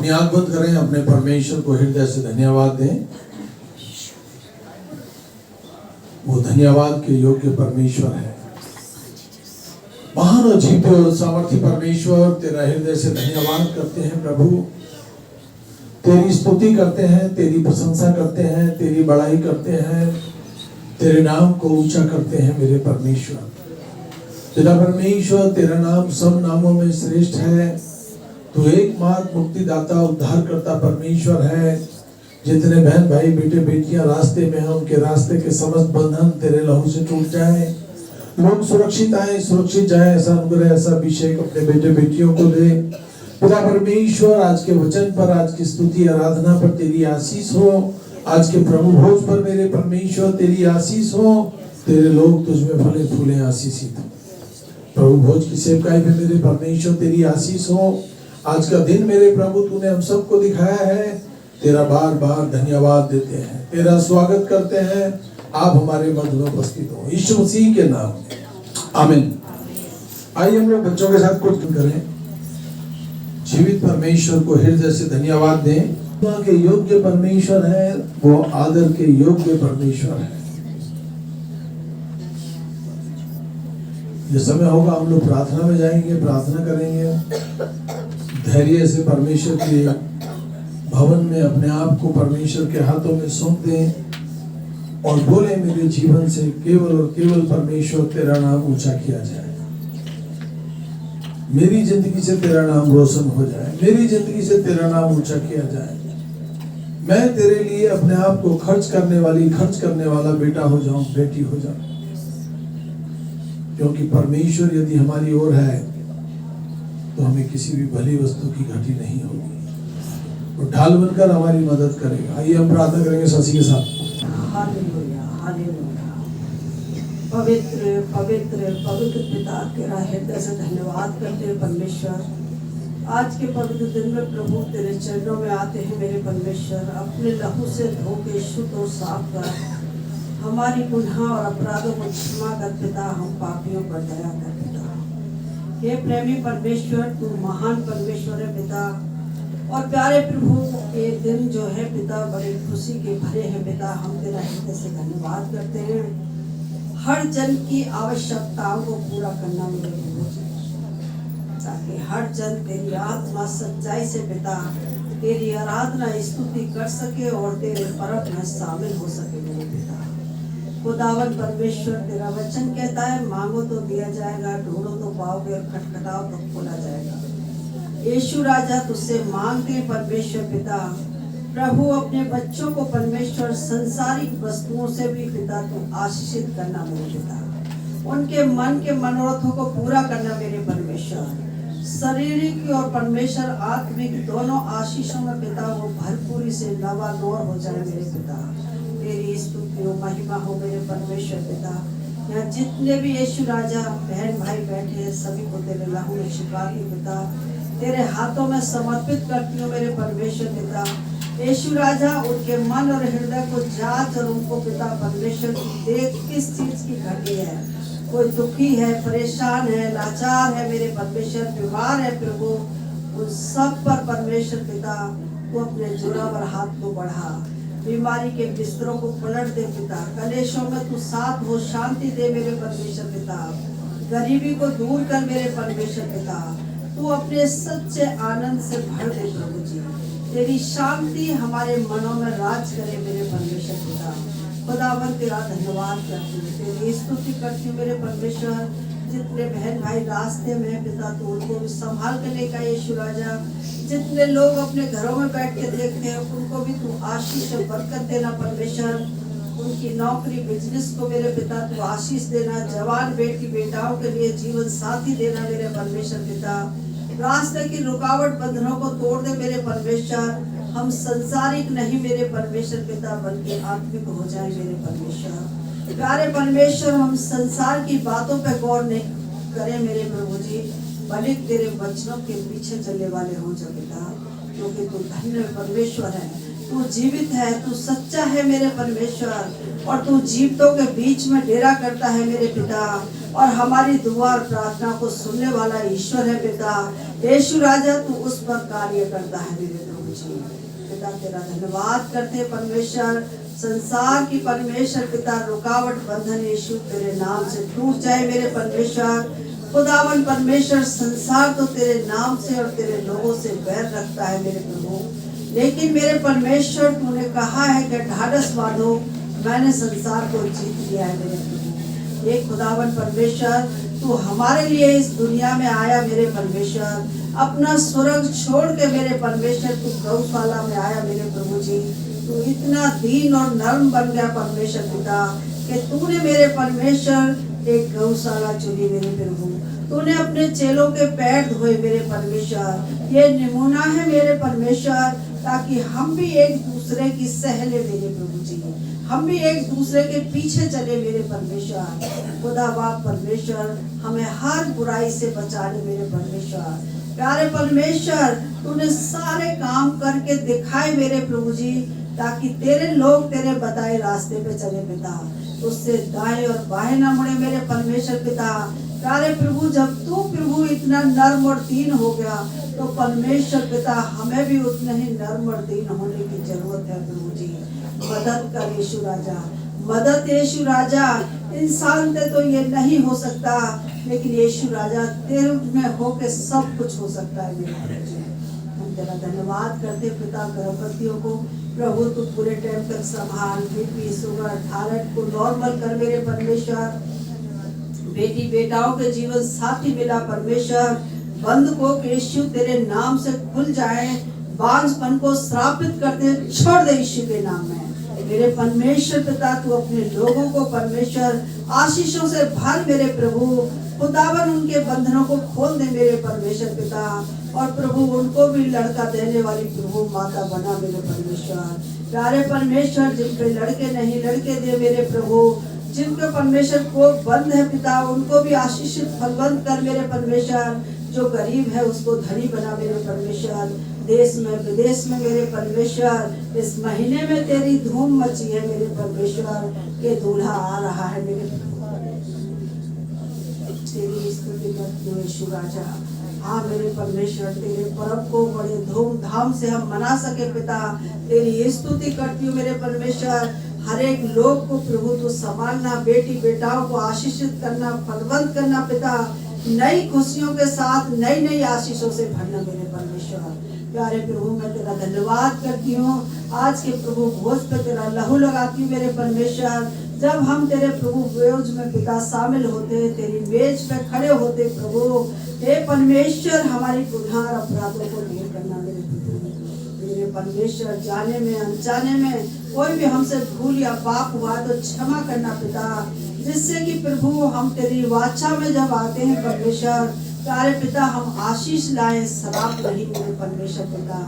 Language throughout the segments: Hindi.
अपनी आंख बंद करें, अपने परमेश्वर को हृदय से धन्यवाद दें। वो धन्यवाद के योग्य परमेश्वर है। महान और जीते और सामर्थी परमेश्वर, तेरा हृदय से धन्यवाद करते हैं प्रभु। तेरी स्तुति करते हैं, तेरी प्रशंसा करते हैं, तेरी बड़ाई करते हैं, तेरे नाम को ऊंचा करते हैं मेरे परमेश्वर। तेरा परमेश्वर, तेरा नाम सब नामों में श्रेष्ठ है। तू एकमात्र मुक्तिदाता, उद्धार करता परमेश्वर है। जितने बहन भाई बेटे बेटियां रास्ते में हैं, उनके रास्ते के समस्त बंधन तेरे लहू से टूट जाए। लोग सुरक्षित आए, सुरक्षित जाए, ऐसा अनुग्रह, ऐसा अभिषेक अपने बेटे बेटियों को दे। पिता परमेश्वर, आज के वचन पर, आज की स्तुति आराधना पर तेरी आशीष हो। आज के प्रभु भोज पर मेरे परमेश्वर तेरी आशीष हो। तेरे लोग तुझमें फले फूले आशीषित हो। प्रभु भोज की सेवकाई पे मेरे परमेश्वर तेरी आशीष हो। आज का दिन मेरे प्रभु तूने हम सबको दिखाया है। तेरा बार बार धन्यवाद देते हैं, तेरा स्वागत करते हैं। आप हमारे मध्य में उपस्थित हो, यीशु मसीह के नाम में, आमीन। आइए हम लोग बच्चों के साथ कुछ करें। जीवित परमेश्वर को हृदय से धन्यवाद दें। के योग्य परमेश्वर है, वो आदर के योग्य परमेश्वर है। ये समय होगा, हम लोग प्रार्थना में जाएंगे, प्रार्थना करेंगे। धैर्य से परमेश्वर के भवन में अपने आप को परमेश्वर के हाथों में सौंप दें और बोले, मेरे जीवन से केवल और केवल परमेश्वर तेरा नाम ऊंचा किया जाए। मेरी जिंदगी से तेरा नाम रोशन हो जाए, मेरी जिंदगी से तेरा नाम ऊंचा किया जाए। मैं तेरे लिए अपने आप को खर्च करने वाला बेटा हो जाऊं, बेटी हो जाऊं। क्योंकि परमेश्वर यदि हमारी ओर है तो हमें किसी भी भली वस्तु की घटी नहीं होगी। वो ढाल बनकर हमारी मदद करेगा। आइए हम प्रार्थना करेंगे शशि के साथ। Hallelujah, hallelujah. पवित्र पवित्र पवित्र पिता, तेरा हृदय से धन्यवाद करते हैं परमेश्वर। आज के पवित्र दिन में प्रभु तेरे चरणों में आते हैं मेरे परमेश्वर। अपने लहू से धो के शुद्ध और साफ कर हमारी गुनाह और अपराधों को क्षमा कर पिता। हम पापियों पर दया कर पिता। हे प्रेमी परमेश्वर, तू महान परमेश्वर है पिता। और प्यारे प्रभु, ये दिन जो है पिता बड़ी खुशी के भरे हैं पिता। हम तेरा हृदय से धन्यवाद करते हैं। हर जन की आवश्यकताओं को पूरा करना मेरे प्रभु जी, ताकि हर जन तेरी आत्मा सच्चाई से पिता तेरी आराधना स्तुति कर सके और तेरे पर्व में शामिल हो सके मेरे पिता। खुदावन परमेश्वर, तेरा वचन कहता है, मांगो तो दिया जाएगा, ढूंढो तो पाओगे और खटखटाओ तो खोला जाएगा। यीशु राजा, तुझसे मांगते हैं परमेश्वर पिता। प्रभु, अपने बच्चों को परमेश्वर संसारिक वस्तुओं से भी पिता तू आशीषित करना मेरे पिता। उनके मन के मनोरथों को पूरा करना मेरे परमेश्वर। शारीरिक और परमेश्वर आत्मिक दोनों आशीषों में पिता वो भरपूरी से नवानौर हो जाए मेरे पिता। तेरी स्तुति और महिमा हो मेरे परमेश्वर पिता। यहाँ जितने भी यीशु राजा बहन भाई बैठे हैं, सभी को तेरे लहू में छिपा के पिता तेरे हाथों में समर्पित करती हूँ मेरे परमेश्वर पिता। यीशु राजा, उनके मन और हृदय को जांच और उनको पिता परमेश्वर देख किस चीज की घटी है। कोई दुखी है, परेशान है, लाचार है मेरे परमेश्वर, बीमार है प्रभु, उन सब पर परमेश्वर पिता तू अपने जोरावर हाथ को बढ़ा। बीमारी के बिस्तरों को पलट दे पिता। कलेशों में तू साथ हो, शांति दे मेरे परमेश्वर पिता। गरीबी को दूर कर मेरे परमेश्वर पिता। तू अपने सच्चे आनंद से भर दे प्रभु जी। तेरी शांति हमारे मनों में राज करे मेरे परमेश्वर पिता। खुदावन, तेरा धन्यवाद करती हूँ, तेरी स्तुति करती हूँ मेरे परमेश्वर। जितने बहन भाई रास्ते में पिता तू उनको भी संभाल कर लेकर यीशु राजा। जितने लोग अपने घरों में बैठ के देखते हैं उनको भी तू आशीष और बरकत देना परमेश्वर। उनकी नौकरी बिजनेस को मेरे पिता तू आशीष देना। जवान बेटी बेटाओं के लिए जीवन साथी देना मेरे परमेश्वर पिता। रास्ते की रुकावट बंधनों को तोड़ दे मेरे परमेश्वर। हम संसारिक नहीं मेरे परमेश्वर पिता, बल्कि आत्मिक हो जाए मेरे परमेश्वर। प्यारे परमेश्वर, हम संसार की बातों पे गौर नहीं करें मेरे प्रभु जी, बल्कि तेरे वचनों के पीछे चलने वाले हो जा पिता। क्योंकि तू धन्य परमेश्वर है, तू जीवित है, तू सच्चा है मेरे परमेश्वर। और तू जीवितों के बीच में डेरा करता है मेरे पिता। और हमारी दुआ और प्रार्थना को सुनने वाला ईश्वर है पिता। यीशु राजा, तू उस पर कार्य करता है मेरे प्रभु। प्रभु जी। पिता तेरा धन्यवाद करते हैं परमेश्वर, संसार की परमेश्वर पिता रुकावट बंधन यीशु तेरे नाम से टूट जाए मेरे परमेश्वर। खुदावन परमेश्वर, संसार तो तेरे नाम से और तेरे लोगों से बैर रखता है मेरे प्रभु, लेकिन मेरे परमेश्वर तूने कहा है कि ढाढ़स बांधो, मैंने संसार को जीत लिया है मेरे प्रभु। ये खुदावन परमेश्वर, तू हमारे लिए इस दुनिया में आया मेरे परमेश्वर, अपना स्वर्ग छोड़ के मेरे परमेश्वर तू गौशाला में आया मेरे प्रभु जी। तू इतना दीन और नर्म बन गया परमेश्वर पिता कि तूने मेरे परमेश्वर एक गौशाला चुनी मेरे प्रभु। तूने अपने चेलों के पैर धोए मेरे परमेश्वर। ये नमूना है मेरे परमेश्वर, ताकि हम भी एक दूसरे की सहले मेरे प्रभु जी, हम भी एक दूसरे के पीछे चले मेरे परमेश्वर। खुदा बाप परमेश्वर, हमें हर बुराई से बचा ले मेरे परमेश्वर। प्यारे परमेश्वर, तूने सारे काम करके दिखाए मेरे प्रभु जी, ताकि तेरे लोग तेरे बताए रास्ते पे चले पिता, उससे दाएं और बाएं न मुड़े मेरे परमेश्वर पिता। प्यारे प्रभु, जब तू प्रभु इतना नर्म और दीन हो गया, तो परमेश्वर पिता हमें भी उतना ही नर्म और दीन होने की जरूरत है प्रभु जी। मदद कर यीशु राजा, मदद यीशु राजा। इंसान से तो ये नहीं हो सकता, लेकिन यीशु राजा तेरे में हो के सब कुछ हो सकता है मेरे प्रभु जी। हम तेरा धन्यवाद करते पिता। गर्भवतियों को प्रभु तू पूरे टाइम तक संभाल, बीपी शुगर थायराइड को नॉर्मल कर मेरे परमेश्वर। बेटी बेटाओं के जीवन साथी मिला परमेश्वर। बंद को यीशु तेरे नाम से खुल जाए, बांझपन को श्रापित करते छोड़ दे यीशु के नाम में मेरे परमेश्वर पिता। तू अपने लोगों को परमेश्वर आशीषों से भर मेरे प्रभु। खुदावन उनके बंधनों को खोल दे मेरे परमेश्वर पिता, और प्रभु उनको भी लड़का देने वाली प्रभु माता बना मेरे परमेश्वर। प्यारे परमेश्वर, जिनके लड़के नहीं लड़के दे मेरे प्रभु, जिनके परमेश्वर को बंद है पिता, उनको भी आशीषित फलवंत कर मेरे परमेश्वर। जो गरीब है उसको धनी बना मेरे परमेश्वर। देश में विदेश में मेरे परमेश्वर, इस महीने में तेरी धूम मची है मेरे परमेश्वर, के दूल्हा आ रहा है मेरे तेरी स्तुति करती हूँ यीशु राजा। हाँ मेरे परमेश्वर, तेरे पर्व को बड़े धूमधाम से हम मना सके पिता, तेरी स्तुति करती हूँ मेरे परमेश्वर। हर एक लोग को प्रभु तू संभालना, बेटी बेटाओं को आशीषित करना, फलवंत करना पिता, नई खुशियों के साथ नई नई आशीषों से भरना मेरे परमेश्वर। प्यारे प्रभु, मैं तेरा धन्यवाद करती हूँ। आज के प्रभु भोज पे तेरा लहू लगाती हूँ मेरे परमेश्वर। जब हम तेरे प्रभु भोज में पिता शामिल होते, तेरी मेज पे खड़े होते प्रभु, हे परमेश्वर, हमारी गुनाह अपराधों को दूर करना मेरे प्रभु। मेरे परमेश्वर, जाने में अनजाने में कोई भी हमसे भूल या पाप हुआ तो क्षमा करना पिता, जिससे कि प्रभु हम तेरी वाचा में जब आते हैं परमेश्वर, प्यारे पिता, हम आशीष लाए, शराब नहीं मेरे परमेश्वर पिता।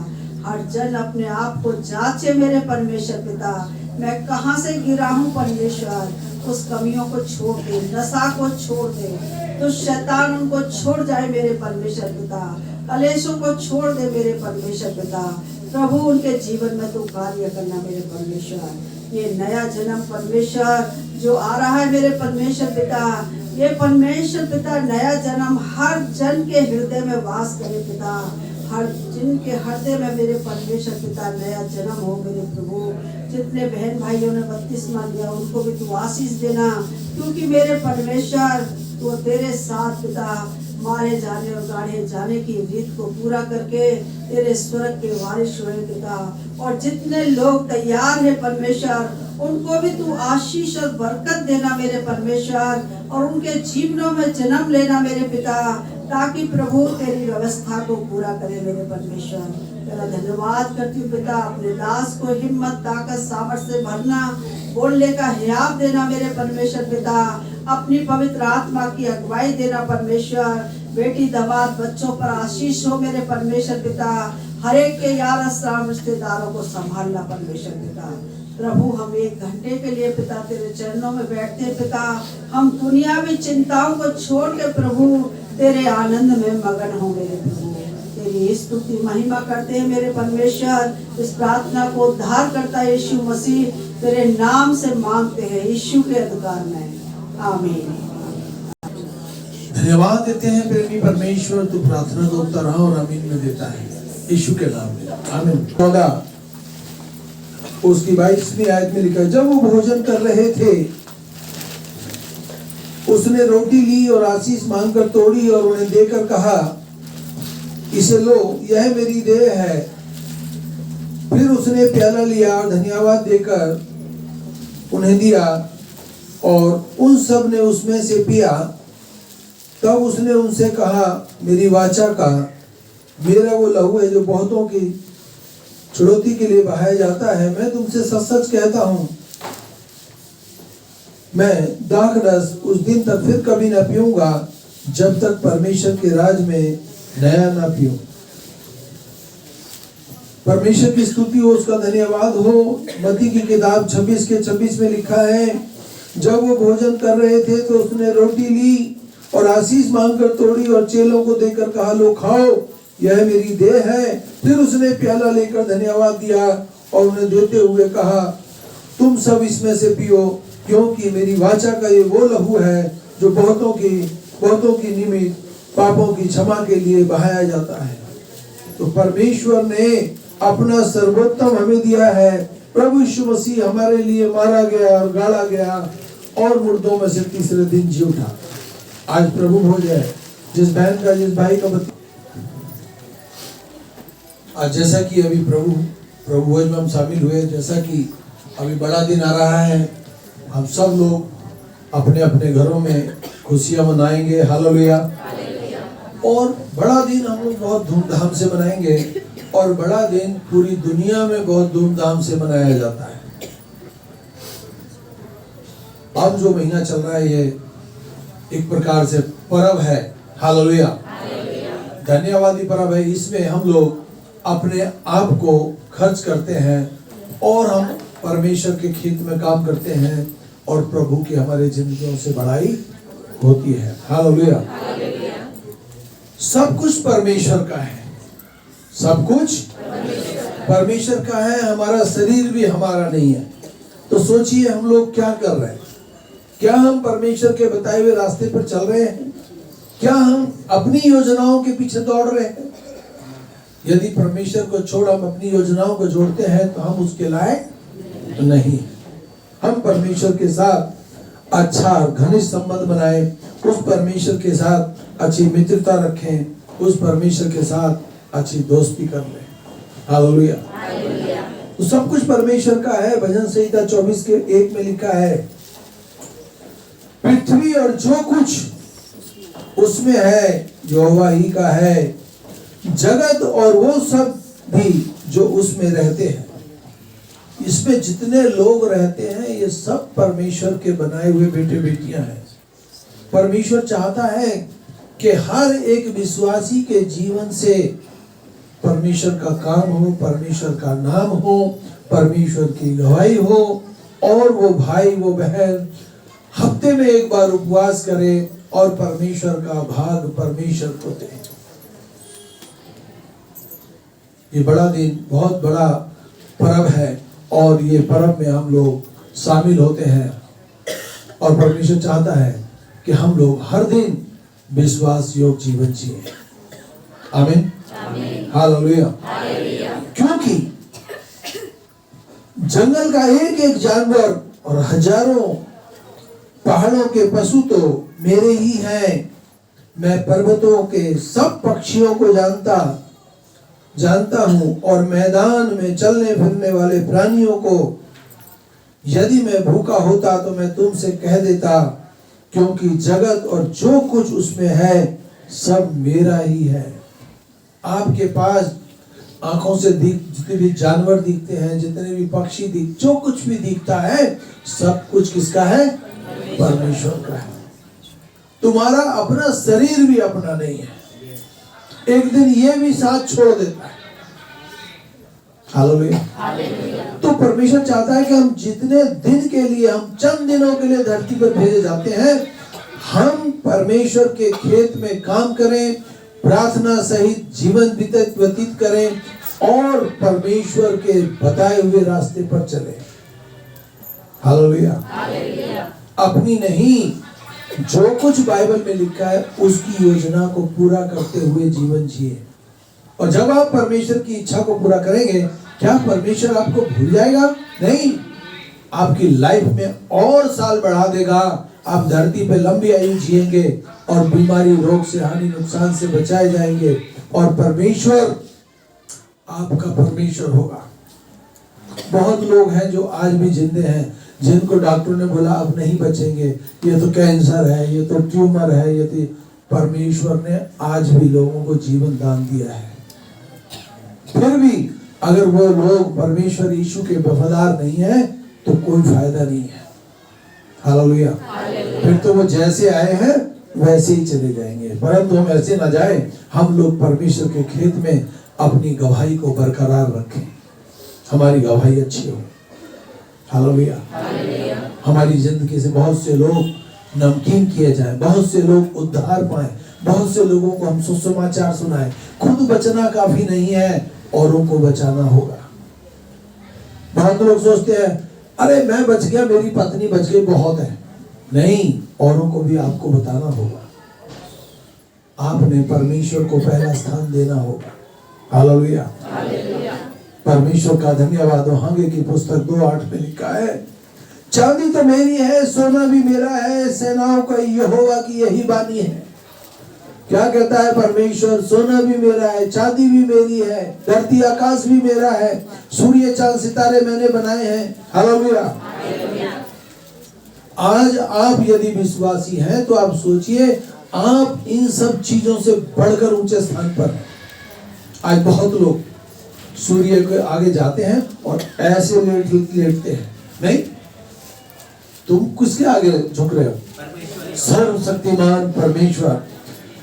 हर जन अपने आप को जांचे मेरे परमेश्वर पिता, मैं कहाँ से गिरा हूँ परमेश्वर। उस कमियों को छोड़ दे, नशा को छोड़ दे, तो शैतान उनको छोड़ जाए मेरे परमेश्वर पिता। कलेशों को छोड़ दे मेरे परमेश्वर पिता। प्रभु उनके जीवन में तू कार्य करना मेरे परमेश्वर। ये नया जन्म परमेश्वर जो आ रहा है मेरे परमेश्वर पिता, ये परमेश्वर पिता नया जन्म हर जन के हृदय में वास करे पिता। हर जन के हृदय में मेरे परमेश्वर पिता नया जन्म हो मेरे प्रभु। जितने बहन भाइयों ने बपतिस्मा लिया उनको भी तू आशीष देना, क्योंकि मेरे परमेश्वर तू तेरे साथ पिता मारे जाने और गाड़े जाने की रीत को पूरा करके तेरे स्वर्ग के वारिस हुए पिता। और जितने लोग तैयार हैं परमेश्वर, उनको भी तू आशीष और बरकत देना मेरे परमेश्वर, और उनके जीवनों में जन्म लेना मेरे पिता, ताकि प्रभु तेरी व्यवस्था को पूरा करे मेरे परमेश्वर। तेरा धन्यवाद करती हूँ पिता। अपने दास को हिम्मत, ताकत, सामर्थ्य से भरना, बोलने का हियाव देना मेरे परमेश्वर पिता। अपनी पवित्र आत्मा की अगुवाई देना परमेश्वर। बेटी दमाद बच्चों पर आशीष हो मेरे परमेश्वर पिता। हर एक के यार अस्राम रिश्तेदारों को संभालना परमेश्वर पिता। प्रभु, हम 1 घंटे के लिए पिता तेरे चरणों में बैठते हैं पिता। हम दुनियावी चिंताओं को छोड़ के प्रभु तेरे आनंद में मगन हो मेरे प्रभु। तेरी स्तुति महिमा करते हैं मेरे परमेश्वर। इस प्रार्थना को उद्धार करता यीशु मसीह तेरे नाम से मांगते हैं, यीशु के अधिकार में, आमीन। धन्यवाद देते हैं प्रेमी परमेश्वर, तू प्रार्थना को उत्तर और आमीन में देता है, यीशु के नाम में। आमीन। 14 उसकी 22वीं आयत में लिखा है, जब वो भोजन कर रहे थे उसने रोटी ली और आशीष मांगकर तोड़ी और उन्हें देकर कहा, इसे लो, यह मेरी देह है। फिर उसने प्याला लिया और धन्यवाद देकर उन्हें दिया और उन सब ने उसमें से पिया। तब उसने उनसे कहा, मेरी वाचा का मेरा वो लहू है जो बहुतों की छुड़ौती के लिए बहाया जाता है। मैं तुमसे सच सच कहता हूं, मैं दाखरस उस दिन तक फिर कभी न पीऊंगा जब तक परमेश्वर के राज में नया ना पीऊं। परमेश्वर की स्तुति हो, उसका धन्यवाद हो। मत्ती की किताब 26 के 26 में लिखा है, जब वो भोजन कर रहे थे तो उसने रोटी ली और आशीष मांगकर तोड़ी और चेलों को देकर कहा, लो खाओ, यह मेरी देह है। फिर उसने प्याला लेकर धन्यवाद दिया और उन्हें देते हुए कहा, तुम सब इसमें से पियो, क्योंकि मेरी वाचा का ये वो लहू है जो बहुतों की निमित्त पापों की क्षमा के लिए बहाया जाता है। तो परमेश्वर ने अपना सर्वोत्तम हमें दिया है। प्रभु यीशु मसीह हमारे लिए मारा गया और गाड़ा गया और मुर्दों में से तीसरे दिन जी उठा। आज प्रभु भोज है, जिस बहन का, जिस भाई का आज जैसा कि अभी प्रभु भोज में हम शामिल हुए, जैसा कि अभी बड़ा दिन आ रहा है, हम सब लोग अपने अपने घरों में खुशियां मनाएंगे। हालेलुया। और बड़ा दिन हम लोग बहुत धूमधाम से मनाएंगे और बड़ा दिन पूरी दुनिया में बहुत धूमधाम से मनाया जाता है। अब जो महीना चल रहा है ये एक प्रकार से पर्व है। हालेलुया। धन्यवादी पर्व है। इसमें हम लोग अपने आप को खर्च करते हैं और हम परमेश्वर के खेत में काम करते हैं और प्रभु की हमारे जिंदगियों से बड़ाई होती है। हालेलुया। सब कुछ परमेश्वर का है, सब कुछ परमेश्वर का है। हमारा शरीर भी हमारा नहीं है। तो सोचिए हम लोग क्या कर रहे हैं। क्या हम परमेश्वर के बताए हुए रास्ते पर चल रहे हैं? क्या हम अपनी योजनाओं के पीछे दौड़ रहे हैं? यदि परमेश्वर को छोड़ हम अपनी योजनाओं को जोड़ते हैं तो हम उसके लायक तो नहीं। हम परमेश्वर के साथ अच्छा घनिष्ठ संबंध बनाए, उस परमेश्वर के साथ अच्छी मित्रता रखें, उस परमेश्वर के साथ अच्छी दोस्ती कर लें। हालेलुया। तो सब कुछ परमेश्वर का है। भजन संहिता 24 के 1 में लिखा है, पृथ्वी और जो कुछ उसमें है यहोवा ही का है, जगत और वो सब भी जो उसमें रहते हैं। इसमें जितने लोग रहते हैं ये सब परमेश्वर के बनाए हुए बेटे बेटियां हैं। परमेश्वर चाहता है कि हर एक विश्वासी के जीवन से परमेश्वर का काम हो, परमेश्वर का नाम हो, परमेश्वर की गवाही हो और वो भाई वो बहन हफ्ते में एक बार उपवास करे और परमेश्वर का भाग परमेश्वर को दे। ये बड़ा दिन बहुत बड़ा पर्व है और ये पर्व में हम लोग शामिल होते हैं और परमेश्वर चाहता है कि हम लोग हर दिन विश्वास योग जीवन जिए। आमीन। हालेलुया। क्योंकि जंगल का एक एक जानवर और हजारों पहाड़ों के पशु तो मेरे ही हैं। मैं पर्वतों के सब पक्षियों को जानता हूं और मैदान में चलने फिरने वाले प्राणियों को। यदि मैं भूखा होता तो मैं तुमसे कह देता, क्योंकि जगत और जो कुछ उसमें है सब मेरा ही है। आपके पास आंखों से जितने भी जानवर दिखते हैं, जितने भी पक्षी जो कुछ भी दिखता है, सब कुछ किसका है? परमेश्वर का है। तुम्हारा अपना शरीर भी अपना नहीं है, एक दिन ये भी साथ छोड़ देता है। हालेलुया। तो परमेश्वर चाहता है कि हम जितने दिन के लिए, हम चंद दिनों के लिए धरती पर भेजे जाते हैं, हम परमेश्वर के खेत में काम करें, प्रार्थना सहित जीवन व्यतीत करें और परमेश्वर के बताए हुए रास्ते पर चलें। हालेलुया। अपनी नहीं, जो कुछ बाइबल में लिखा है उसकी योजना को पूरा करते हुए जीवन जिए। और जब आप परमेश्वर की इच्छा को पूरा करेंगे, क्या परमेश्वर आपको भूल जाएगा? नहीं, आपकी लाइफ में और साल बढ़ा देगा। आप धरती पे लंबी आयु जिएंगे और बीमारी, रोग से, हानि, नुकसान से बचाए जाएंगे और परमेश्वर आपका परमेश्वर होगा। बहुत लोग हैं जो आज भी जिंदे हैं, जिनको डॉक्टर ने बोला अब नहीं बचेंगे, ये तो कैंसर है, ये तो ट्यूमर है, ये तो, परमेश्वर ने आज भी लोगों को जीवन दान दिया है। फिर भी अगर वो लोग परमेश्वर यीशु के वफादार नहीं है तो कोई फायदा नहीं है। हालेलुया। फिर तो वो जैसे आए हैं वैसे ही चले जाएंगे। परंतु हम ऐसे ना जाए, हम लोग परमेश्वर के खेत में अपनी गवाही को बरकरार रखें, हमारी गवाही अच्छी हो। हालेलुया। हमारी जिंदगी से बहुत से लोग नमकीन किए जाएं, बहुत से लोग उद्धार पाएं, बहुत से लोगों को हम सुसमाचार सुनाएं। खुद बचना काफी नहीं है, औरों को बचाना होगा। बहुत लोग सोचते हैं अरे मैं बच गया, मेरी पत्नी बच गई, बहुत है। नहीं, औरों को भी आपको बताना होगा। आपने परमेश्वर को पहला स्थान देना होगा। हालेलुया। परमेश्वर का धन्यवाद हो। आगे की पुस्तक 2:8 में लिखा है, चांदी तो मेरी है, सोना भी मेरा है, सेनाओं का यहोवा की यही बानी है। क्या कहता है परमेश्वर? सोना भी मेरा है, चांदी भी मेरी है, धरती आकाश भी मेरा है, सूर्य चांद सितारे मैंने बनाए हैं। हालेलुया। आज आप यदि विश्वासी हैं तो आप सोचिए, आप इन सब चीजों से बढ़कर ऊंचे स्थान पर हैं। आज बहुत लोग सूर्य के आगे जाते हैं और ऐसे लेटते हैं। नहीं, तुम किसके आगे झुक रहे हो? सर्वशक्तिमान परमेश्वर,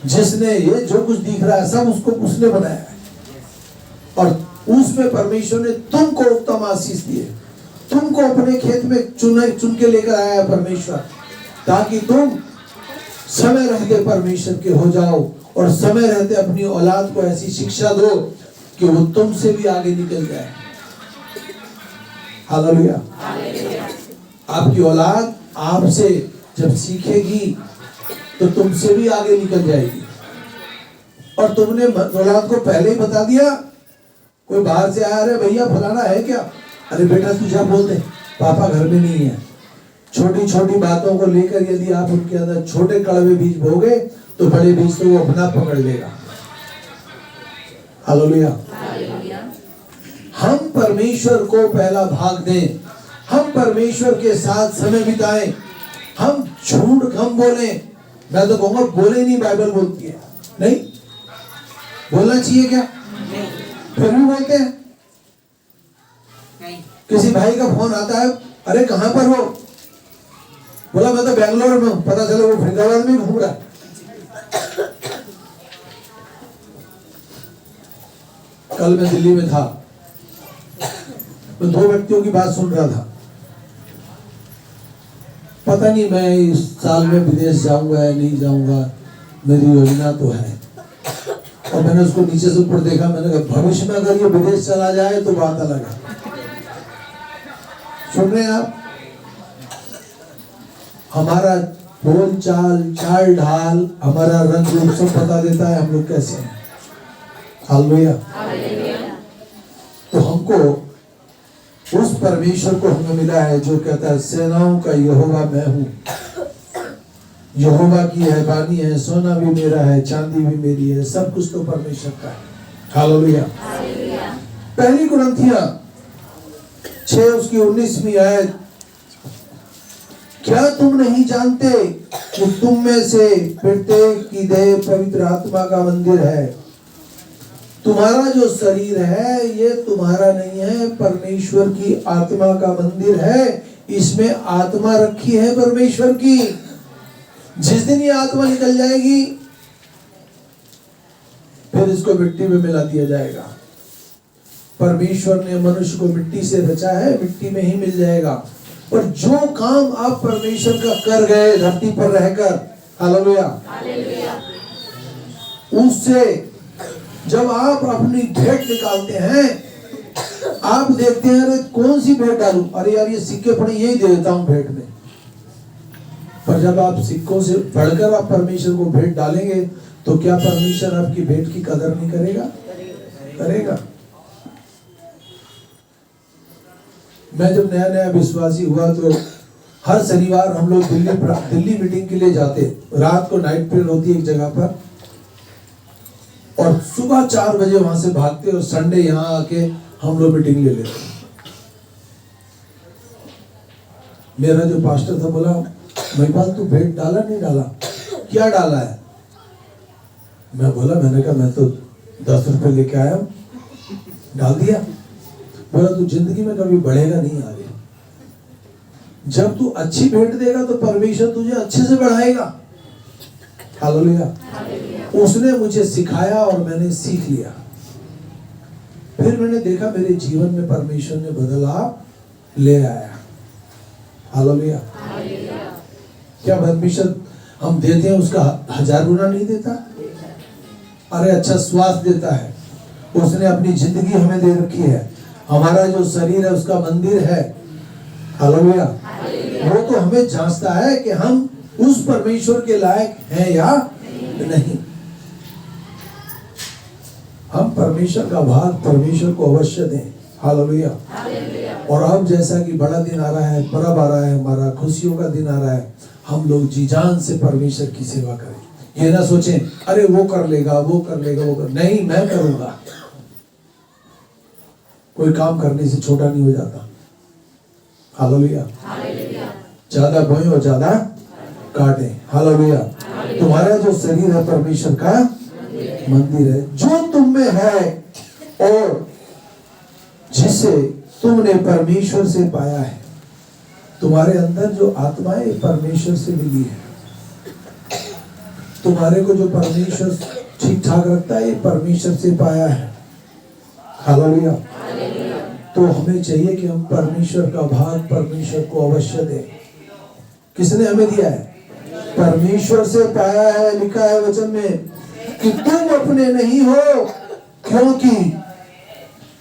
जिसने ये जो कुछ दिख रहा है सब उसने बनाया है। और उसमें परमेश्वर ने तुमको उत्तम आशीष दिए, तुमको अपने खेत में चुन के लेकर आया है परमेश्वर, ताकि तुम समय रहते परमेश्वर के हो जाओ और समय रहते अपनी औलाद को ऐसी शिक्षा दो कि वो तुमसे भी आगे निकल जाए। हालेलुया। आपकी औलाद आपसे जब सीखेगी तो तुमसे भी आगे निकल जाएगी। और तुमने औलाद को पहले ही बता दिया, कोई बाहर से आया, अरे भैया फलाना है क्या? अरे बेटा तुझे बोल दे, पापा घर में नहीं है। छोटी छोटी बातों को लेकर यदि आप उनके अंदर छोटे कड़वे बीज बोगे तो बड़े बीज तो वो अपना पकड़ लेगा। हालेलुया। हम परमेश्वर को पहला भाग दें, हम परमेश्वर के साथ समय बिताएं, हम झूठ कम बोलें। मैं तो कहूंगा बोले नहीं, बाइबल बोलती है। नहीं बोलना चाहिए क्या? फिर भी बोलते हैं। किसी भाई का फोन आता है, अरे कहां पर हो? बोला मैं तो बेंगलोर में हूं, पता चला वो फरीदाबाद में घूम रहा है। कल मैं दिल्ली में था, मैं 2 व्यक्तियों की बात सुन रहा था। पता नहीं मैं इस साल में विदेश जाऊंगा या नहीं जाऊंगा, मेरी योजना तो है। और मैंने उसको नीचे से ऊपर देखा, मैंने कहा भविष्य में अगर ये विदेश चला जाए तो बात अलग है। सुन रहे हैं आप? हमारा बोल चाल, चाल ढाल, हमारा रंग रूप सब बता देता है हम लोग कैसे हैं। हालेलुया। तो हमको उस परमेश्वर को हमें मिला है जो कहता है सेनाओं का यहोवा मैं हूं, यहोवा की है बानी है, सोना भी मेरा है, चांदी भी मेरी है, सब कुछ तो परमेश्वर का है। हालेलुया। पहली कुरिन्थियों 6:19 आयत, क्या तुम नहीं जानते कि तुम में से प्रत्येक की देह पवित्र आत्मा का मंदिर है? तुम्हारा जो शरीर है ये तुम्हारा नहीं है, परमेश्वर की आत्मा का मंदिर है। इसमें आत्मा रखी है परमेश्वर की। जिस दिन ये आत्मा निकल जाएगी फिर इसको मिट्टी में मिला दिया जाएगा। परमेश्वर ने मनुष्य को मिट्टी से रचा है, मिट्टी में ही मिल जाएगा। और जो काम आप परमेश्वर का कर गए धरती पर रहकर, हालेलुया, उससे जब आप अपनी भेंट निकालते हैं, आप देखते हैं अरे कौन सी भेंट डालूं, अरे यार ये सिक्के पड़े यही दे देता हूं भेंट में। पर जब आप सिक्कों से बढ़कर आप परमेश्वर को भेंट डालेंगे तो क्या परमेश्वर आपकी भेंट की कदर नहीं करेगा? करेगा। मैं जब नया नया विश्वासी हुआ तो हर शनिवार हम लोग दिल्ली मीटिंग के लिए जाते। रात को नाइट प्रेयर होती है एक जगह पर, और सुबह 4 बजे वहां से भागते और संडे यहाँ आके हम लोग मीटिंग ले लेते। मेरा जो पास्टर था बोला, महिपाल तू भेंट डाला नहीं डाला? क्या डाला है? मैं बोला, मैंने कहा मैं तो 10 रुपए लेके आया, डाल दिया। बोला तू जिंदगी में कभी बढ़ेगा नहीं आगे। जब तू अच्छी भेंट देगा तो परमेश्वर तुझे अच्छे से बढ़ाएगा। हालेलुया। उसने मुझे सिखाया और मैंने सीख लिया। फिर मैंने देखा मेरे जीवन में परमेश्वर ने बदलाव ले आया। हालेलुया। क्या परमेश्वर हम देते हैं उसका 1000 गुना नहीं देता? अरे अच्छा स्वास्थ्य देता है। उसने अपनी जिंदगी हमें दे रखी है। हमारा जो शरीर है उसका मंदिर है। हालेलुया। वो तो हमें जांचता है कि हम उस परमेश्वर के लायक हैं या नहीं। हम परमेश्वर का भाग परमेश्वर को अवश्य दें। हालेलुया। और अब जैसा कि बड़ा दिन आ रहा है, पर्व आ रहा है, हमारा खुशियों का दिन आ रहा है, हम लोग जी जान से परमेश्वर की सेवा करें। ये ना सोचें अरे वो कर लेगा, वो कर लेगा, वो कर, नहीं, मैं करूंगा। कोई काम करने से छोटा नहीं हो जाता। हालेलुया। ज्यादा बोएं और ज्यादा काटें। हालेलुया। तुम्हारा जो शरीर है परमेश्वर का मंदिर है, जो तुम में है और जिसे तुमने परमेश्वर से पाया है। तुम्हारे अंदर जो आत्मा है परमेश्वर से मिली है। तुम्हारे को जो परमेश्वर ठीक ठाक रखता है ये परमेश्वर से पाया है। हालेलुया। तो हमें चाहिए कि हम परमेश्वर का भाग परमेश्वर को अवश्य दें। किसने हमें दिया है? परमेश्वर से पाया है। लिखा है वचन में कि तुम अपने नहीं हो, क्योंकि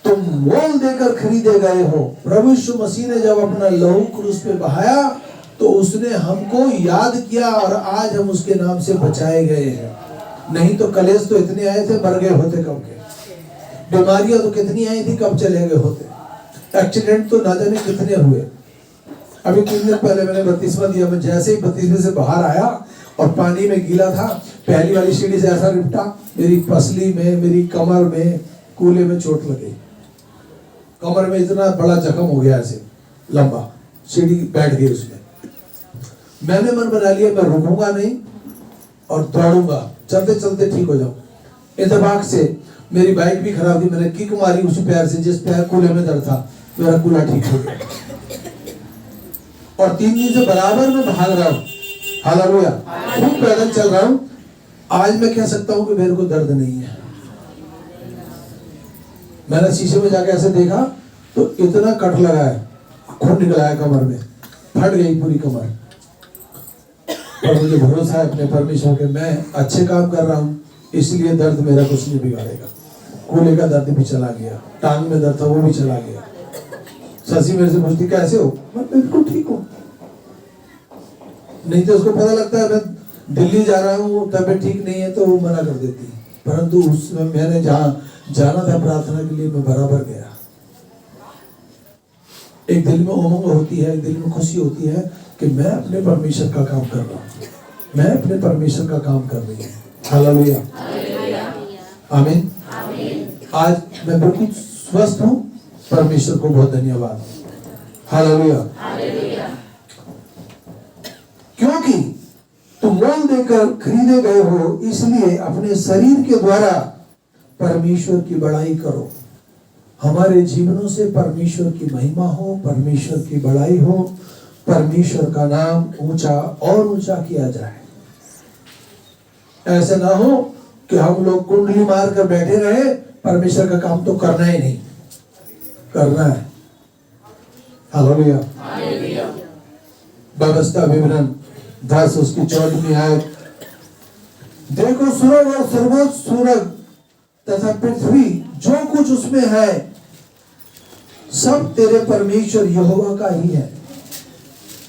तुम मोल देकर खरीदे गए हो। प्रभु यीशु मसीह ने जब अपना लहू क्रूस पे बहाया तो उसने हमको याद किया और आज हम उसके नाम से बचाए गए हैं। नहीं तो कलेश तो इतने आए थे, मर गए होते कब के। बीमारियां तो कितनी आई थी, कब चले गए होते। एक्सीडेंट तो ना जाने कितने हुए। अभी 3 दिन पहले मैंने बपतिस्मा दिया। मैं जैसे ही बपतिस्मे से बाहर आया और पानी में गीला था, पहली वाली सीढ़ी से ऐसा निपटा, मेरी पसली में, मेरी कमर में, कूल्हे में चोट लगी। कमर में इतना बड़ा जख्म हो गया, ऐसे लंबा, सीढ़ी बैठ गई उसमें। मैंने मन बना लिया मैं रुकूंगा नहीं और दौड़ूंगा, चलते चलते ठीक हो जाऊं। इत्तेफाक से मेरी बाइक भी खराब थी, मैंने किक मारी उसी पैर से जिस पैर कूल्हे में दर्द था, मेरा कूल्हा ठीक हो गया। और 3 दिन से बराबर में भाग रहा हूँ। हालेलुया। खूब पैदल चल रहा हूँ। आज मैं कह सकता हूँ कि मेरे को दर्द नहीं है। मैंने शीशे में जाके ऐसे देखा तो इतना कट लगा है, खून निकला है कमर में, फट गई पूरी कमर। पर मुझे भरोसा है अपने परमेश्वर के, मैं अच्छे काम कर रहा हूँ, इसलिए दर्द मेरा कुछ नहीं बिगाड़ेगा। कूल्हे का दर्द भी चला गया, टांग में दर्द था वो भी चला गया। शशि मेरे से पूछती कैसे हो, मैं बिल्कुल ठीक हूँ। नहीं तो उसको पता लगता है मैं दिल्ली जा रहा हूँ, तबीयत ठीक नहीं है, तो वो मना कर देती। परंतु उसमें मैंने जहाँ जाना था प्रार्थना के लिए, मैं बराबर गया। एक दिल में उमंग होती है, एक दिल में खुशी होती है कि मैं अपने परमेश्वर का काम कर रहा हूँ, मैं अपने परमेश्वर का काम कर रही हूँ। हालेलुया। आमीन। आज मैं बिल्कुल स्वस्थ हूँ, परमेश्वर को बहुत धन्यवाद। हालेलुया। क्योंकि तुम मोल देकर खरीदे गए हो, इसलिए अपने शरीर के द्वारा परमेश्वर की बड़ाई करो। हमारे जीवनों से परमेश्वर की महिमा हो, परमेश्वर की बड़ाई हो, परमेश्वर का नाम ऊंचा और ऊंचा किया जाए। ऐसा ना हो कि हम लोग कुंडली मार कर बैठे रहे, परमेश्वर का काम तो करना ही नहीं, करना है। हालेलुया। व्यवस्था विवरण 10 उसकी 14वीं आयत। देखो स्वर्ग और सर्वोच्च स्वर्ग तथा पृथ्वी जो कुछ उसमें है सब तेरे परमेश्वर यहोवा का ही है।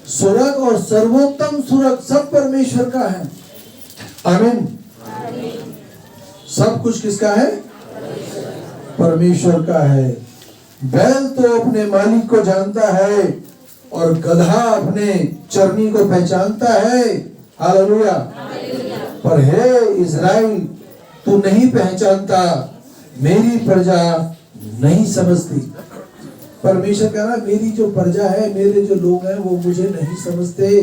स्वर्ग और सर्वोत्तम स्वर्ग सब परमेश्वर का है। आमीन। सब कुछ किसका है? परमेश्वर का है। बैल तो अपने मालिक को जानता है और गधा अपने चरनी को पहचानता है। हालेलुया। पर हे इज़राइल, तू नहीं पहचानता, मेरी प्रजा नहीं समझती। परमेश्वर कह रहा, मेरी जो प्रजा है, मेरे जो लोग हैं, वो मुझे नहीं समझते।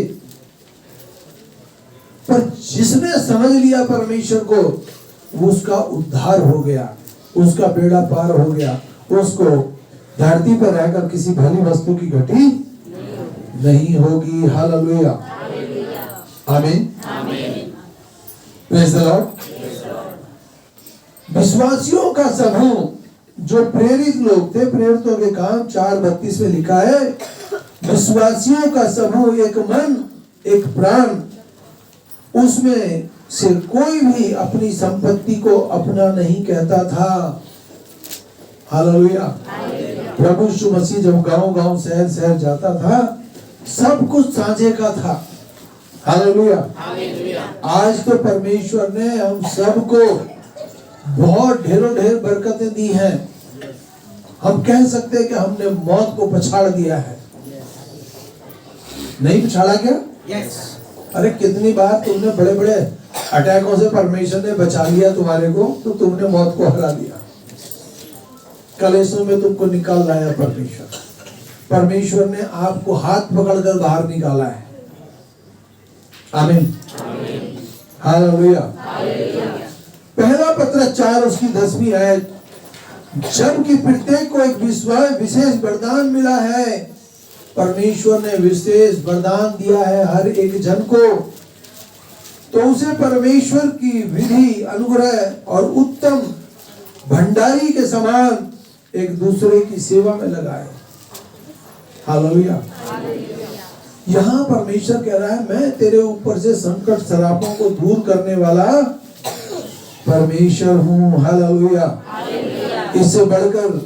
पर जिसने समझ लिया परमेश्वर को, वो उसका उद्धार हो गया, उसका बेड़ा पार हो गया। उसको धरती पर रहकर किसी भली वस्तु की घटी नहीं होगी। हालेलुया, आमीन, प्रेज़ द लॉर्ड। विश्वासियों का समूह जो प्रेरित लोग थे, प्रेरितों के काम 4:32 में लिखा है, विश्वासियों का समूह एक मन एक प्राण, उसमें से कोई भी अपनी संपत्ति को अपना नहीं कहता था। हालेलुया। प्रभु यीशु मसीह जब गांव-गांव शहर-शहर जाता था, सब कुछ साझे का था। हालेलुया। आज तो परमेश्वर ने हम सबको बहुत ढेरों ढेर बरकतें दी हैं। हम कह सकते हैं कि हमने मौत को पछाड़ दिया है। नहीं पछाड़ा क्या? yes. अरे कितनी बार तुमने बड़े बड़े अटैकों से परमेश्वर ने बचा लिया तुम्हारे को, तो तुमने मौत को हरा दिया। कलेशों में तुमको निकाल लाया परमेश्वर। परमेश्वर ने आपको हाथ पकड़कर बाहर निकाला है। आमीन, हालेलुया। पहला पत्र 4 उसकी 10वीं आयत, जबकि प्रत्येक को एक विशेष वरदान मिला है। परमेश्वर ने विशेष वरदान दिया है हर एक जन को, तो उसे परमेश्वर की विधि, अनुग्रह और उत्तम भंडारी के समान एक दूसरे की सेवा में लगाए। हालेलुया। यहाँ परमेश्वर कह रहा है, मैं तेरे ऊपर से संकट सरापों को दूर करने वाला परमेश्वर हूँ। हालेलुया। इससे बढ़कर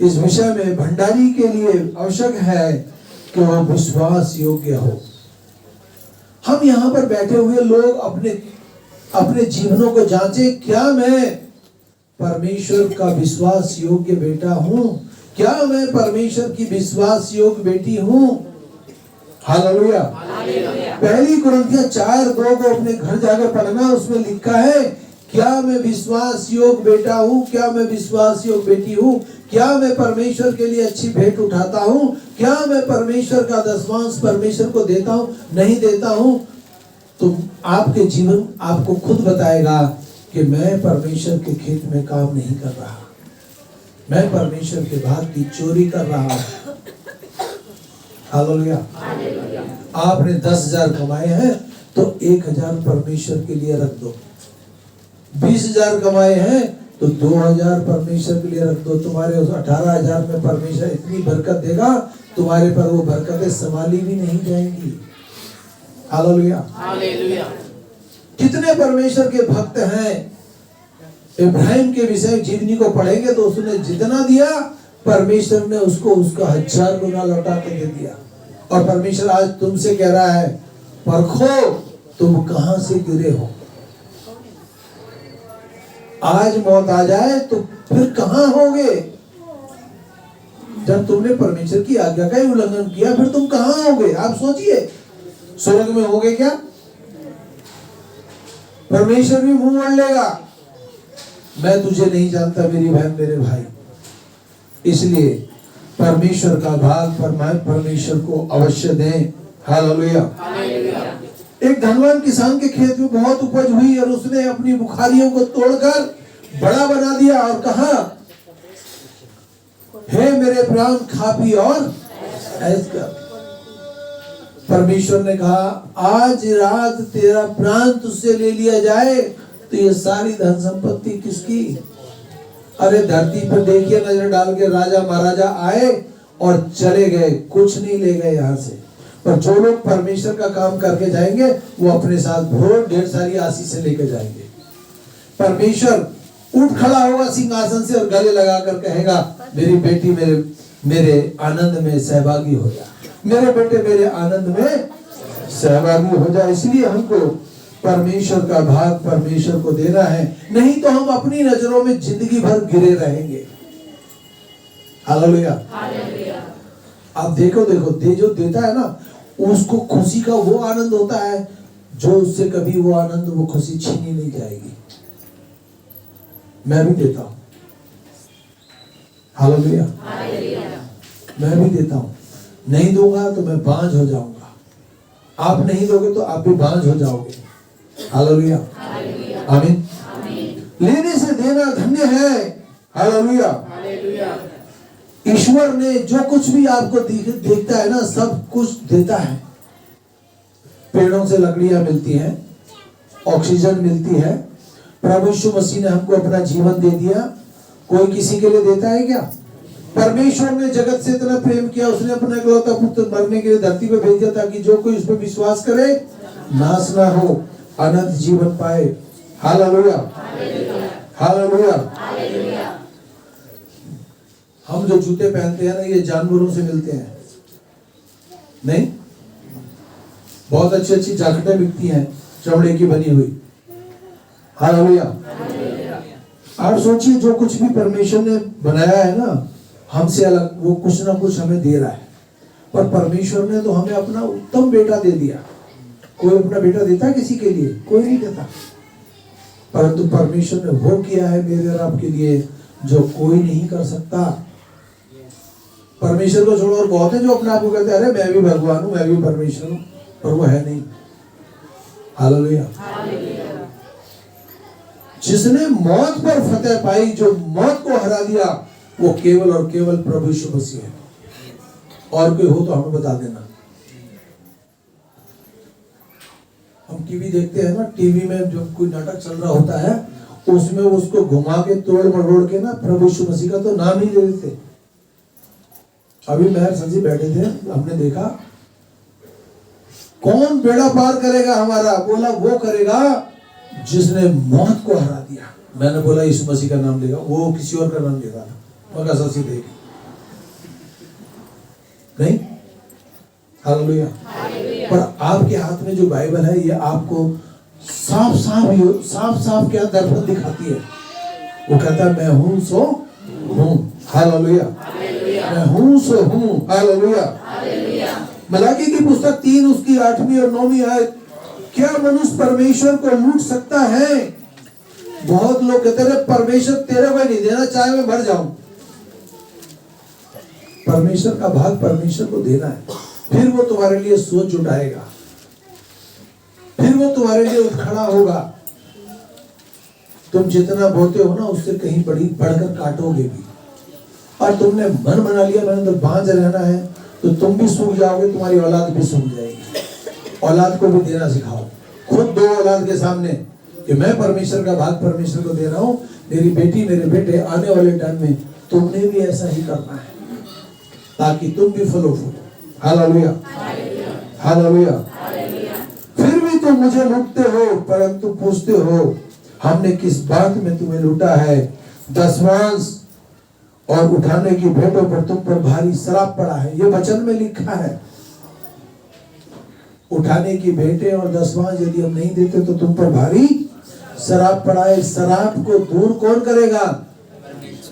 इस विषय में भंडारी के लिए आवश्यक है कि वह विश्वास योग्य हो। हम यहाँ पर बैठे हुए लोग अपने जीवनों को जांचे, क्या मैं परमेश्वर का विश्वास योग्य बेटा हूँ? क्या मैं परमेश्वर की विश्वास योग्य बेटी हूँ? हालेलुया। पहली कुरिन्थियों 4:2 को अपने घर जाकर पढ़ना, उसमें लिखा है, क्या मैं विश्वास योग्य बेटा हूँ? क्या मैं विश्वास योग्य बेटी हूँ? क्या मैं परमेश्वर के लिए अच्छी भेंट उठाता हूँ? क्या मैं परमेश्वर का दशमांश परमेश्वर को देता हूँ? नहीं देता हूँ? तो आपके जीवन आपको खुद बताएगा कि मैं परमेश्वर के खेत में काम नहीं कर रहा, मैं परमेश्वर के भाग की चोरी कर रहा हूँ। हालेलुया। आपने 10,000 कमाए हैं तो 1,000 परमेश्वर के लिए रख दो। 20,000 कमाए हैं तो 2,000 परमेश्वर के लिए रख दो। तुम्हारे उस 18,000 में परमेश्वर इतनी बरकत देगा, तुम्हारे पर वो बरकतें संभाली भी नहीं जाएंगी। हालेलुया। कितने परमेश्वर के भक्त हैं? इब्राहिम के विषय जीवनी को पढ़ेंगे तो उसने जितना दिया, परमेश्वर ने उसको उसका 1000 गुना लौटा के दे दिया। और परमेश्वर आज तुमसे कह रहा है, परखो तुम कहां से गिरे हो। आज मौत आ जाए तो फिर कहां होगे? जब तुमने परमेश्वर की आज्ञा का ही उल्लंघन किया, फिर तुम कहां होगे? आप सोचिए, स्वर्ग में होगे क्या? परमेश्वर भी मुंह मोड़ लेगा, मैं तुझे नहीं जानता मेरी बहन मेरे भाई। इसलिए परमेश्वर का भाग परमेश्वर को अवश्य दें। हालेलुया। एक धनवान किसान के खेत में बहुत उपज हुई और उसने अपनी बुखारियों को तोड़कर बड़ा बना दिया और कहा, हे मेरे प्राण खा पी और ऐश कर। परमेश्वर ने कहा, आज रात तेरा प्राण तुझसे ले लिया जाए तो ये सारी धन संपत्ति किसकी? अरे धरती पर देखिए, नजर डाल के राजा महाराजा आए और चले गए, कुछ नहीं ले गए यहाँ से। पर जो लोग परमेश्वर का काम करके जाएंगे, वो अपने साथ बहुत ढेर सारी आशीषें लेके जाएंगे। परमेश्वर उठ खड़ा होगा सिंहासन से और गले लगाकर कहेगा, मेरी बेटी मेरे आनंद में सहभागी हो जा, मेरे बेटे मेरे आनंद में सहभागी हो जा। इसलिए हमको परमेश्वर का भाग परमेश्वर को देना है, नहीं तो हम अपनी नजरों में जिंदगी भर गिरे रहेंगे। हालेलुया। आप देखो जो देता है ना, उसको खुशी का वो आनंद होता है जो उससे कभी वो आनंद वो खुशी छीनी नहीं जाएगी। मैं भी देता हूं। हालेलुया। मैं भी देता हूं। नहीं दूंगा तो मैं बांझ हो जाऊंगा। आप नहीं दोगे तो आप भी बांझ हो जाओगे। हालेलुया। आमीन। लेने से देना धन्य है। हालेलुया। ईश्वर ने जो कुछ भी आपको देखता है ना, सब कुछ देता है। पेड़ों से लकड़ियां मिलती हैं, ऑक्सीजन मिलती है। प्रभु यीशु मसीह ने हमको अपना जीवन दे दिया। कोई किसी के लिए देता है क्या? परमेश्वर ने जगत से इतना प्रेम किया, उसने अपना इकलौता पुत्र मरने के लिए धरती पे भेज दिया ताकि जो कोई उस पर विश्वास करे नाश ना हो, अनंत जीवन पाए। हालेलुया। हालेलुया। हम जो जूते पहनते हैं ना, ये जानवरों से मिलते हैं नहीं? बहुत अच्छी अच्छी जैकेटें बिकती हैं चमड़े की बनी हुई। हालेलुया। आप सोचिए, जो कुछ भी परमेश्वर ने बनाया है ना, हमसे अलग, वो कुछ ना कुछ हमें दे रहा है। पर परमेश्वर ने तो हमें अपना उत्तम बेटा दे दिया। कोई अपना बेटा देता है किसी के लिए? कोई नहीं देता। परंतु परमेश्वर ने वो किया है मेरे और आपके लिए जो कोई नहीं कर सकता। परमेश्वर को छोड़ो और बहुत है जो अपने आप को कहते हैं, अरे मैं भी भगवान हूं, मैं भी परमेश्वर हूं, पर वो है नहीं। हालेलुया। जिसने मौत पर फतेह पाई, जो मौत को हरा दिया, वो केवल और केवल प्रभु यीशु मसीह है। और कोई हो तो हमें बता देना। हम टीवी देखते हैं ना, टीवी में जो कोई नाटक चल रहा होता है, उसमें उसको घुमा के तोड़ मरोड़ के ना प्रभु यीशु मसीह का तो नाम ही ले देते। अभी मेहर सजी बैठे थे, हमने देखा, कौन बेड़ा पार करेगा हमारा? बोला वो करेगा जिसने मौत को हरा दिया। मैंने बोला यीशु मसीह का नाम लेगा, वो किसी और का नाम लेगा। मगर ससी देगी नहीं। हालेलुया। पर आपके हाथ में जो बाइबल है, ये आपको साफ साफ क्या दर्पण दिखाती है। वो कहता है मैं हूं सो हूं। हालेलुया। मैं हूं सो हूं। हालेलुया। मलाकी की पुस्तक 3 उसकी 8वीं और 9वीं आयत, क्या मनुष्य परमेश्वर को लूट सकता है? बहुत लोग कहते हैं परमेश्वर तेरे को नहीं देना, चाहे मैं मर जाऊं। परमेश्वर का भाग परमेश्वर को देना है, फिर वो तुम्हारे लिए सोच उठाएगा, फिर वो तुम्हारे लिए उठ खड़ा होगा। तुम जितना बोते हो ना, उससे कहीं बढ़कर काटोगे भी। और तुमने मन बना लिया मैंने तो बांझ रहना है, तो तुम भी सूख जाओगे, तुम्हारी औलाद भी सूख जाएगी। औलाद को भी देना सिखाओ। खुद दो औलाद के सामने कि मैं परमेश्वर का भाग परमेश्वर को दे रहा हूं। मेरी बेटी मेरे बेटे, आने वाले टाइम में तुमने भी ऐसा ही करना है, ताकि तुम भी फलो फूलो। हालेलुया। हालेलुया। फिर भी तुम मुझे लूटते हो, परंतु पूछते हो हमने किस बात में तुम्हें लूटा है? दशमांश और उठाने की भेंटों पर तुम पर भारी शराब पड़ा है। ये वचन में लिखा है, उठाने की भेंटें और दशमांश यदि हम नहीं देते तो तुम पर भारी शराब पड़ा है। शराब को दूर कौन करेगा?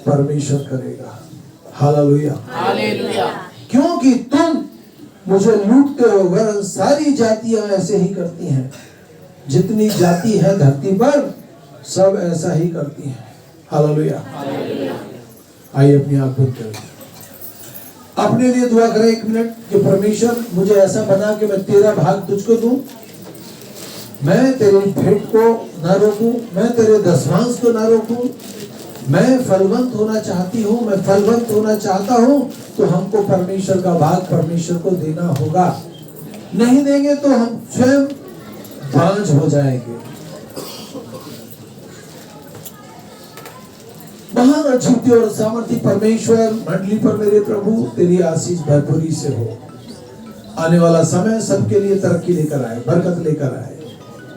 परमेश्वर करेगा। हालेलुया। हालेलुया। क्योंकि तुम मुझे लूटते हो, वरन सारी जातियां ऐसे ही करती हैं। जितनी जाति है धरती पर, सब ऐसा ही करती हैं। हालेलुया। आइए अपनी आंख बंद करें, अपने लिए दुआ करें 1 मिनट कि परमेश्वर मुझे ऐसा बना कि मैं तेरा भाग तुझको दूं, मैं तेरी भेंट को ना रोकूं, मैं तेरे दशमांश को ना रोकूं। मैं फलवंत होना चाहती हूं, मैं फलवंत होना चाहता हूं, तो हमको परमेश्वर का भाग परमेश्वर को देना होगा। नहीं देंगे तो हम स्वयं बांझ हो जाएंगे। महान अद्वितीय और सामर्थी परमेश्वर, मंडली पर मेरे प्रभु तेरी आशीष भरपूरी से हो। आने वाला समय सबके लिए तरक्की लेकर आए, बरकत लेकर आए,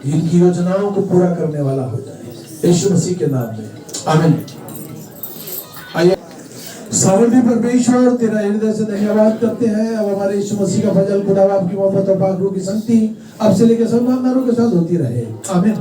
इनकी योजनाओं को पूरा करने वाला हो जाए, यीशु मसीह के नाम में आमीन। आइए सामर्थी परमेश्वर तेरा हृदय से धन्यवाद करते हैं। अब हमारे यीशु मसीह का फजल, खुदा बाप की मोहब्बत और पाक रूह की संगति अब से लेकर सब नामदारों के साथ होती रहे। आमीन।